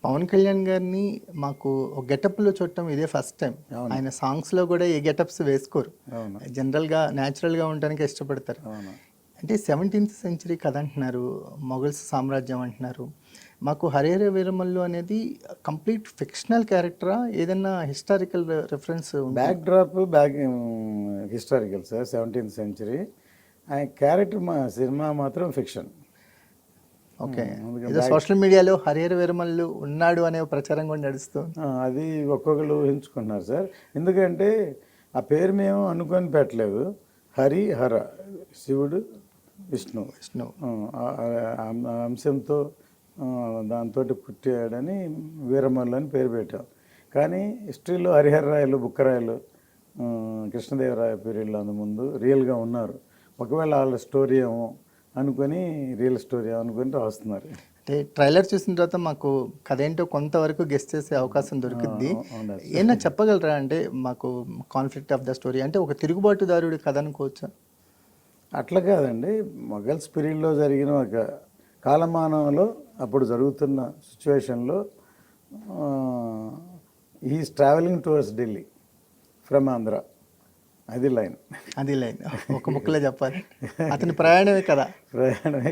పవన్ కళ్యాణ్ గారిని మాకు ఒక గెటప్లో చూడటం ఇదే ఫస్ట్ టైం. అవును. ఆయన సాంగ్స్లో కూడా ఏ గెటప్స్ వేసుకోరు, అవును. జనరల్గా న్యాచురల్గా ఉండడానికి ఇష్టపడతారు. అవును. అంటే 17th సెంచరీ కథ అంటున్నారు, మొఘల్స్ సామ్రాజ్యం అంటున్నారు. మాకు హరిహర వీరమల్లు అనేది కంప్లీట్ ఫిక్షనల్ క్యారెక్టరా, ఏదైనా historical reference? Back drop historical sir, 17th century. ఆయన క్యారెక్టర్ సినిమా మాత్రం ఫిక్షన్. ఓకే, ఏదో సోషల్ మీడియాలో హరిహర వీరమల్లు ఉన్నాడు అనే ప్రచారం కూడా నడుస్తుంది. అది ఒక్కొక్కరు ఊహించుకుంటున్నారు సార్. ఎందుకంటే ఆ పేరు మేము అనుకొని పెట్టలేదు. హరి హర, శివుడు విష్ణు అంశంతో దాంతో పుట్టాడని వీరమల్లు అని పేరు పెట్టాం. కానీ హిస్టరీలో హరిహరరాయలు, బుక్కరాయలు, కృష్ణదేవరాయ పీరియడ్లో ముందు రియల్గా ఉన్నారు. ఒకవేళ వాళ్ళ స్టోరీ ఏమో అనుకొని, రియల్ స్టోరీ అనుకొని రాస్తున్నారు. అంటే ట్రైలర్ చూసిన తర్వాత మాకు కథ ఏంటో కొంతవరకు గెస్ట్ చేసే అవకాశం దొరుకుద్ది. ఏమన్నా చెప్పగలరా? అంటే మాకు కాన్ఫ్లిక్ట్ ఆఫ్ ద స్టోరీ అంటే ఒక తిరుగుబాటుదారుడి కథ అనుకోవచ్చా? అట్లా కాదండి, మొఘల్స్ పీరియడ్లో జరిగిన ఒక కాలమానంలో అప్పుడు జరుగుతున్న సిచ్యువేషన్లో is travelling towards Delhi from Andhra. అది లైన్ ఒక ముక్కలో చెప్పాలి, అతని ప్రయాణమే కదా. ప్రయాణమే